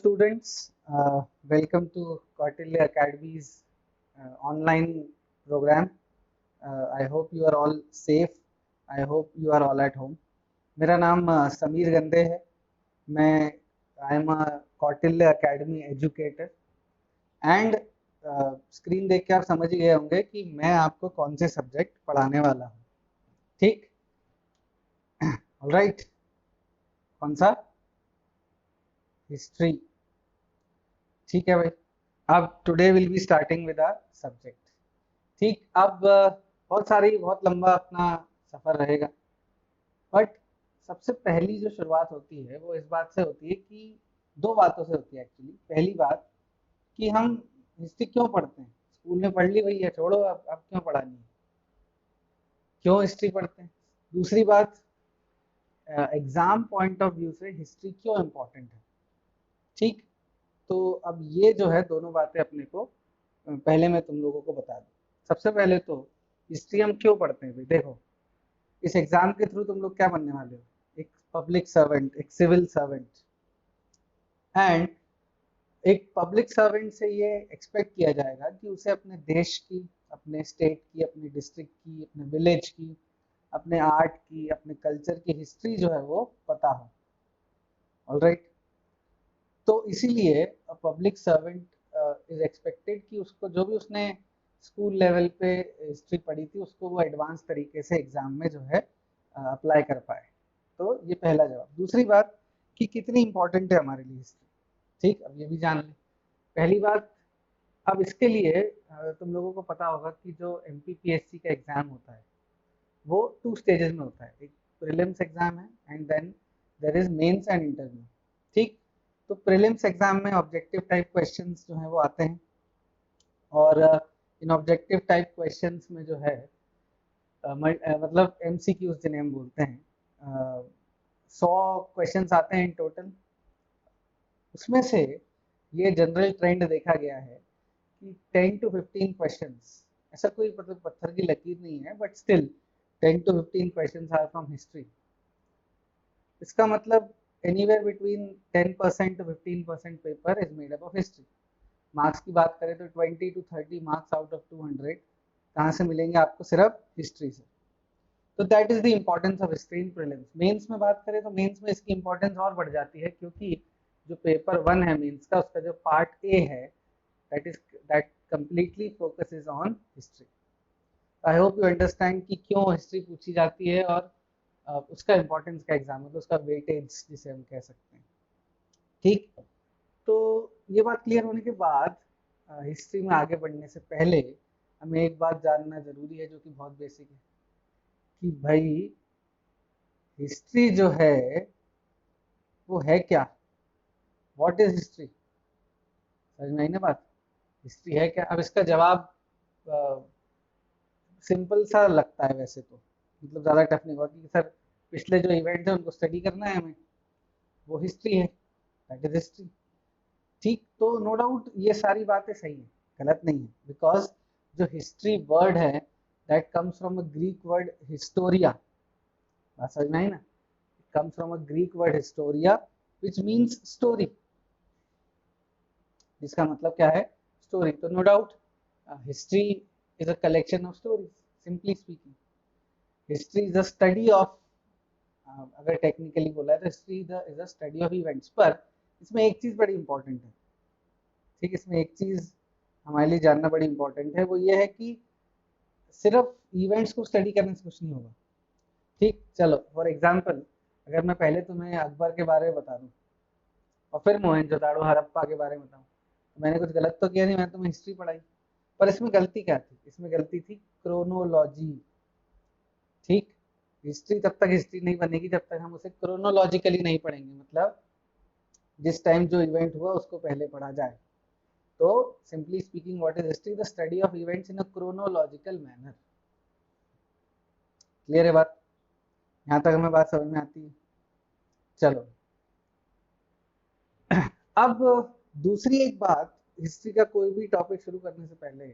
students, welcome to Kautilya Academy's online program. I hope you are all safe. I hope you are all at home. मेरा नाम समीर गंदे है. मैं I am a Kautilya academy educator and screen देख के आप समझ ही गए होंगे कि मैं आपको कौन से सब्जेक्ट पढ़ाने वाला हूँ. ठीक, ऑलराइट. कौन सा? हिस्ट्री. ठीक है भाई. अब today will be starting with our subject. ठीक, अब बहुत लंबा अपना सफ़र रहेगा, बट सबसे पहली जो शुरुआत होती है वो इस बात से होती है कि दो बातों से होती है एक्चुअली. पहली बात कि हम हिस्ट्री क्यों पढ़ते हैं. स्कूल में पढ़ ली भैया, छोड़ो, अब क्यों पढ़ानी है, क्यों हिस्ट्री पढ़ते हैं. दूसरी बात, एग्जाम पॉइंट ऑफ व्यू से हिस्ट्री क्यों इम्पोर्टेंट है. ठीक, तो अब ये जो है दोनों बातें अपने को पहले मैं तुम लोगों को बता दूं. सबसे पहले तो हिस्ट्री हम क्यों पढ़ते हैं भाई. देखो, इस एग्जाम के थ्रू तुम लोग क्या बनने वाले हो. एक पब्लिक सर्वेंट, एक सिविल सर्वेंट. एंड एक पब्लिक सर्वेंट से ये एक्सपेक्ट किया जाएगा कि उसे अपने देश की, अपने स्टेट की, अपने डिस्ट्रिक्ट की, अपने विलेज की, अपने आर्ट की, अपने कल्चर की हिस्ट्री जो है वो पता हो. ऑलराइट. तो इसीलिए पब्लिक सर्वेंट इज एक्सपेक्टेड कि उसको जो भी उसने स्कूल लेवल पे हिस्ट्री पढ़ी थी उसको वो एडवांस तरीके से एग्जाम में जो है अप्लाई कर पाए. तो ये पहला जवाब. दूसरी बात कि कितनी इंपॉर्टेंट है हमारे लिए हिस्ट्री. ठीक, अब ये भी जान लें. पहली बात, अब इसके लिए तुम लोगों को पता होगा कि जो MPPSC का एग्ज़ाम होता है वो 2 स्टेजेस में होता है. एक प्रीलिम्स एग्ज़ाम है and then there is mains and interview. ठीक, तो प्रीलिम्स एग्ज़ाम में ऑब्जेक्टिव टाइप क्वेश्चंस जो हैं वो आते हैं, और इन ऑब्जेक्टिव टाइप क्वेश्चंस में जो है मतलब MCQs जिन्हें हम बोलते हैं, 100 क्वेश्चंस आते हैं इन टोटल. उसमें से ये जनरल ट्रेंड देखा गया है कि 10 to 15 क्वेश्चंस, ऐसा कोई मतलब पत्थर की लकीर नहीं है, but still 10 to 15 questions are from history. इसका मतलब anywhere between 10% to 15% paper is made up of history. Marks की बात करें तो 20 to 30 मार्क्स आउट ऑफ 200 कहाँ से मिलेंगे आपको? सिर्फ हिस्ट्री से. तो that is the importance of history in prelims. Mains में बात करें तो मेंस में इसकी इंपॉर्टेंस और बढ़ जाती है, क्योंकि जो पेपर 1 है मेंस का, उसका जो पार्ट ए है that completely focuses on history. I hope you understand कि क्यों हिस्ट्री पूछी जाती है और उसका इम्पोर्टेंस का एग्जाम, मतलब उसका वेटेज जिसे हम कह सकते हैं. ठीक, तो ये बात क्लियर होने के बाद हिस्ट्री में आगे बढ़ने से पहले हमें एक बात जानना जरूरी है जो कि बहुत बेसिक है कि भाई हिस्ट्री जो है वो है क्या. What is history. समझ में आई ना बात. हिस्ट्री है क्या. अब इसका जवाब सिंपल सा लगता है वैसे तो, मतलब ज़्यादा टफ नहीं होगा कि सर पिछले जो इवेंट है उनको स्टडी करना है हमें, वो हिस्ट्री है, दैट इज हिस्ट्री. ठीक, तो नो डाउट ये सारी बातें सही हैं, गलत नहीं है, बिकॉज जो हिस्ट्री वर्ड है that comes from a Greek word historia. बात समझ में आई ना. It comes from a Greek word historia which means story, जिसका मतलब क्या है? स्टोरी. तो no doubt history is a collection of stories, simply speaking. History is a study of, अगर टेक्निकली बोला है तो history is a study of events. पर इसमें एक चीज़ बड़ी इंपॉर्टेंट है. ठीक, इसमें एक चीज़ हमारे लिए जानना बड़ी इंपॉर्टेंट है, वो ये है कि सिर्फ इवेंट्स को स्टडी करने से कुछ नहीं होगा. ठीक, चलो फॉर एग्जांपल अगर मैं पहले तुम्हें अकबर के बारे में बता दूं और फिर मोहनजोदाड़ो हड़प्पा के बारे में बताऊं, तो मैंने कुछ गलत तो किया नहीं, मैंने तुम्हें हिस्ट्री पढ़ाई. पर इसमें गलती क्या थी? इसमें गलती थी क्रोनोलॉजी. ठीक, हिस्ट्री तब तक हिस्ट्री नहीं बनेगी जब तक हम उसे क्रोनोलॉजिकली नहीं पढ़ेंगे, मतलब जिस टाइम जो इवेंट हुआ उसको पहले पढ़ा जाए. तो simply speaking what is history? The study of events in a chronological manner. Clear है बात? यहाँ तक हमें बात समझ में आती है. चलो अब दूसरी एक बात, हिस्ट्री का कोई भी टॉपिक शुरू करने से पहले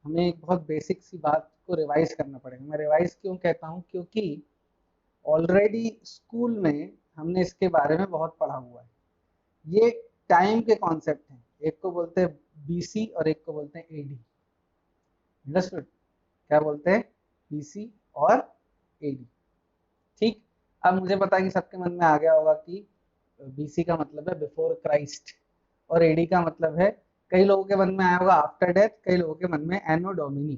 हमें एक बहुत बेसिक सी बात को रिवाइज करना पड़ेगा. मैं रिवाइज क्यों कहता हूँ? क्योंकि ऑलरेडी स्कूल में हमने इसके बारे में बहुत पढ़ा हुआ है. ये टाइम के कॉन्सेप्ट हैं, एक को बोलते हैं बीसी और एक को बोलते हैं एडी। अंडरस्टूड? क्या बोलते हैं? बीसी और एडी। ठीक, अब मुझे पता है कि सबके मन में आ गया होगा कि बीसी का मतलब है बिफोर क्राइस्ट और एडी का मतलब है, कई लोगों के मन में आया होगा आफ्टर डेथ, कई लोगों के मन में एनो डोमिनी।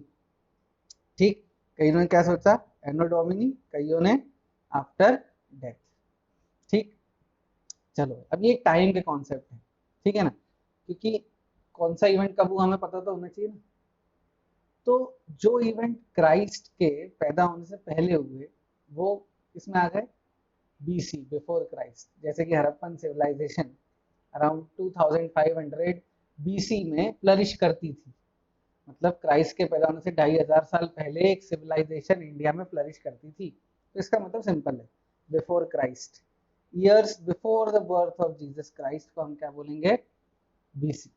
ठीक, कईयों ने क्या सोचा? एनो डोमिनी, कईयों ने आफ्टर डेथ। ठीक, चलो अब ये टाइम के कॉन्सेप्ट है, ठीक है ना, क्योंकि कौन सा इवेंट कब हुआ हमें पता तो होना चाहिए ना। तो जो इवेंट क्राइस्ट के पैदा होने से पहले हुए वो इसमें आ गए बीसी, बिफोर क्राइस्ट। जैसे कि हड़प्पन सिविलाइजेशन अराउंड 2500 बीसी में फ्लरिश करती थी, मतलब क्राइस्ट के पैदा होने से 2500 साल पहले एक सिविलाइजेशन इंडिया में फ्लरिश करती थी। तो इसका मतलब सिंपल है, before Christ, years before the birth of Jesus Christ को हम क्या बोलेंगे? बीसी।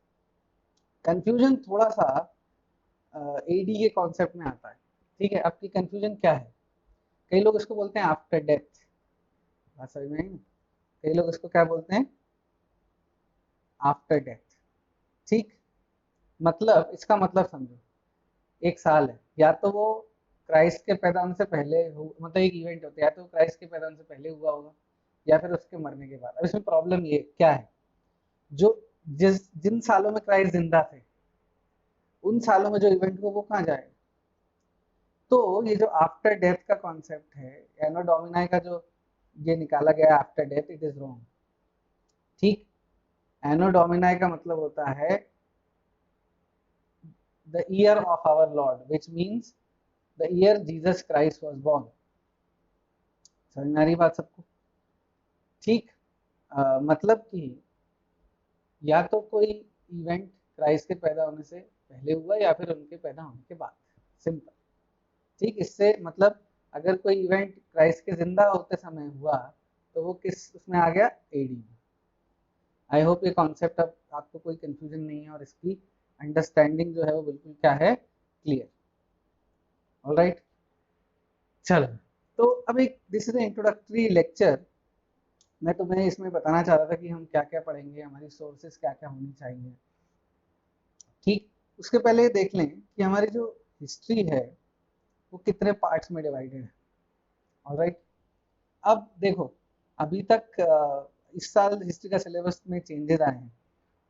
कंफ्यूजन थोड़ा सा एडी के कॉन्सेप्ट में आता है, ठीक है। आपकी कंफ्यूजन क्या है? कई लोग इसको बोलते हैं आफ्टर डेथ, बात समझ में आई ना? कई लोग इसको क्या बोलते हैं? After death. ठीक, मतलब इसका मतलब समझो, एक साल है, या तो वो क्राइस्ट के पैदा होने से पहले हो, मतलब एक इवेंट होता है, या तो क्राइस्ट के पैदा होने से पहले हुआ होगा या फिर उसके मरने के बाद। अब इसमें प्रॉब्लम ये क्या है, जो जिन सालों में क्राइस्ट जिंदा थे उन सालों में जो इवेंट हो वो कहाँ जाएगा? तो ये जो आफ्टर डेथ का कॉन्सेप्ट है, एनो डोमिनाई का जो ये निकाला गया after death, it is wrong. ठीक, एनो डोमिनाई का मतलब होता है the year of our Lord, which means the year Jesus Christ was born. समझ में आ रही बात सबको? ठीक, मतलब कि या तो कोई इवेंट क्राइस्ट के पैदा होने से पहले हुआ या फिर उनके पैदा होने के बाद, सिंपल। ठीक, इससे मतलब अगर कोई इवेंट क्राइस्ट के जिंदा होते समय हुआ तो वो किस उसमें आ गया? एडी में। आई होप ये कॉन्सेप्ट अब आपको कोई कंफ्यूजन नहीं है और इसकी अंडरस्टैंडिंग जो है वो बिल्कुल क्या है? क्लियर। ऑलराइट, चलो, तो अब एक दिस इज इंट्रोडक्टरी लेक्चर। मैं तुम्हें इसमें बताना चाह रहा था कि हम क्या क्या पढ़ेंगे, हमारी सोर्सेस क्या क्या होनी चाहिए। ठीक, उसके पहले देख लें कि हमारी जो हिस्ट्री है वो कितने पार्ट्स में डिवाइडेड है। ऑलराइट, अब देखो, अभी तक इस साल हिस्ट्री का सिलेबस में चेंजेस आए हैं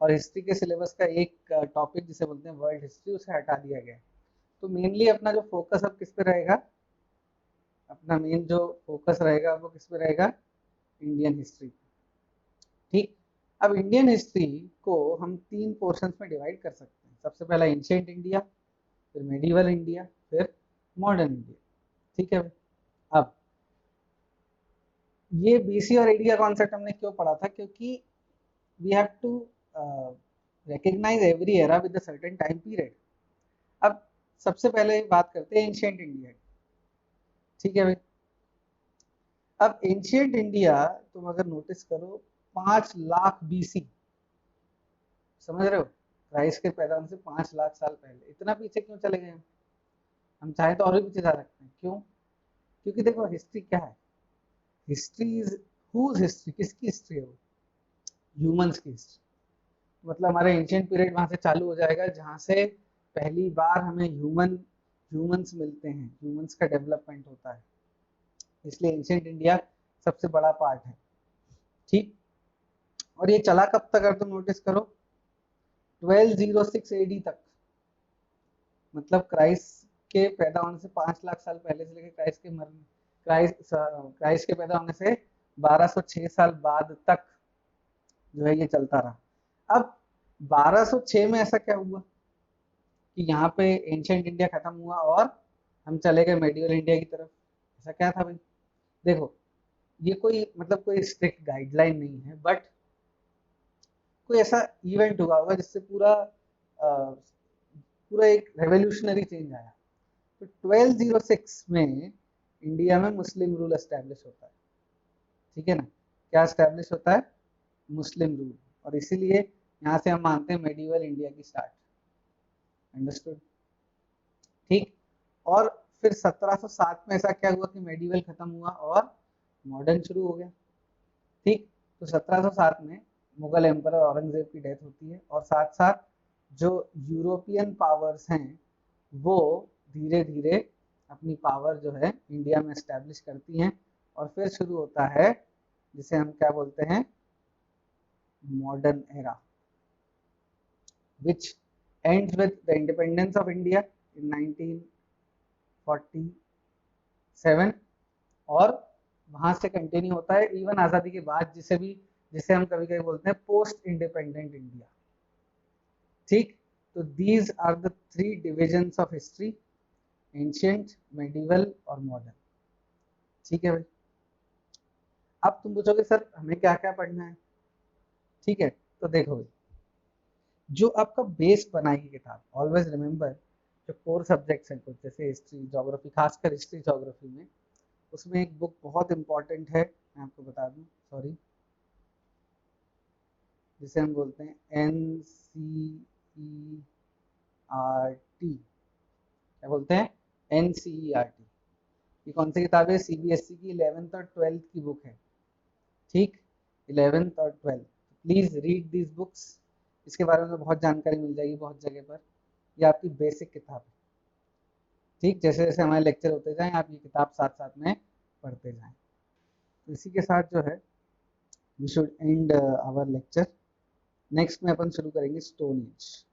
और हिस्ट्री के सिलेबस का एक टॉपिक जिसे बोलते हैं वर्ल्ड हिस्ट्री, उसे हटा दिया गया है। तो मेनली अपना जो फोकस अब किस पे रहेगा? अपना मेन जो फोकस रहेगा वो किस पे रहेगा? Indian history. ठीक, अब इंडियन हिस्ट्री को हम 3 पोर्शंस में डिवाइड कर सकते हैं। सबसे पहला एंशिएंट इंडिया, फिर मेडिवल इंडिया, फिर मॉडर्न इंडिया। ठीक है, अब ये बीसी और एडी का कॉन्सेप्ट हमने क्यों पढ़ा था? क्योंकि we have to recognize every era with a certain time period। अब सबसे पहले बात करते हैं एंशिएंट इंडिया। ठीक है भाई, अब एंशिएंट इंडिया तुम अगर नोटिस करो 5 लाख बीसी, समझ रहे हो? क्राइस्ट के पैदा होने से 5 लाख साल पहले। इतना पीछे क्यों चले गए हम चाहे तो और भी पीछे जा सकते हैं। क्यों? क्योंकि देखो हिस्ट्री क्या है, हिस्ट्री इज हुज हिस्ट्री, किसकी हिस्ट्री है वो? ह्यूमंस की हिस्ट्री। मतलब हमारे एंशिएंट पीरियड वहां से चालू हो जाएगा जहां से पहली बार हमें ह्यूमंस मिलते हैं, ह्यूमंस का डेवलपमेंट होता है। इसलिए एंशिएंट इंडिया सबसे बड़ा पार्ट है। ठीक, और ये चला कब तक? अगर तुम नोटिस करो 1206 एडी तक, मतलब क्राइस्ट के पैदा होने से 5 लाख साल पहले से लेकर क्राइस्ट के मरने, क्राइस्ट के पैदा होने से 1206 साल बाद तक जो है ये चलता रहा। अब 1206 में ऐसा क्या हुआ कि यहाँ पे एंशिएंट इंडिया खत्म हुआ और हम चले गए मेडिवल इंडिया की तरफ? ऐसा क्या था भाई? देखो, ये कोई मतलब कोई स्ट्रिक्ट गाइडलाइन नहीं है, बट कोई ऐसा इवेंट हुआ होगा जिससे पूरा एक रेवोल्यूशनरी चेंज आया। तो 1206 में इंडिया में मुस्लिम रूल एस्टेब्लिश होता है। ठीक है ना, क्या एस्टेब्लिश होता है? मुस्लिम रूल। और इसीलिए यहाँ से हम मानते हैं मेडिवल इंडिया की स्टार्ट। अंडरस्टूड? ठीक, और फिर 1707 में ऐसा क्या हुआ कि मेडिवल खत्म हुआ और मॉडर्न शुरू हो गया। ठीक, तो 1707 में मुगल एम्पर औरंगजेब की डेथ होती है, और साथ साथ जो यूरोपियन पावर्स हैं वो धीरे धीरे अपनी पावर जो है इंडिया में एस्टेब्लिश करती हैं, और फिर शुरू होता है जिसे हम क्या बोलते हैं, modern era, which ends with the independence of India in 1947, और वहां से कंटिन्यू होता है इवन आज़ादी के बाद, जिसे हम कभी कभी बोलते हैं पोस्ट इंडिपेंडेंट इंडिया। ठीक, तो these are the three divisions of history, ancient, medieval और मॉडर्न। ठीक है भाई, अब तुम पूछोगे सर हमें क्या क्या पढ़ना है। ठीक है, तो देखो भाई, जो आपका बेस बनाएगी किताब, ऑलवेज रिमेंबर जो कोर सब्जेक्ट्स हैं कुछ जैसे हिस्ट्री ज्योग्राफी, खासकर हिस्ट्री ज्योग्राफी में, उसमें एक बुक बहुत इंपॉर्टेंट है, मैं आपको बता दूं, सॉरी, जिसे हम बोलते हैं NCERT। क्या बोलते हैं? NCERT। ये कौन सी किताब है? CBSE की 11th और 12th की बुक है। ठीक, 11th और 12th, please read this books. इसके बारे में बहुत जानकारी मिल जाएगी बहुत जगह पर। ये आपकी बेसिक किताब है। ठीक, जैसे जैसे हमारे लेक्चर होते जाएं आप ये किताब साथ साथ में पढ़ते जाएं। तो इसी के साथ जो है we should end our lecture. Next में अपन शुरू करेंगे स्टोन एज।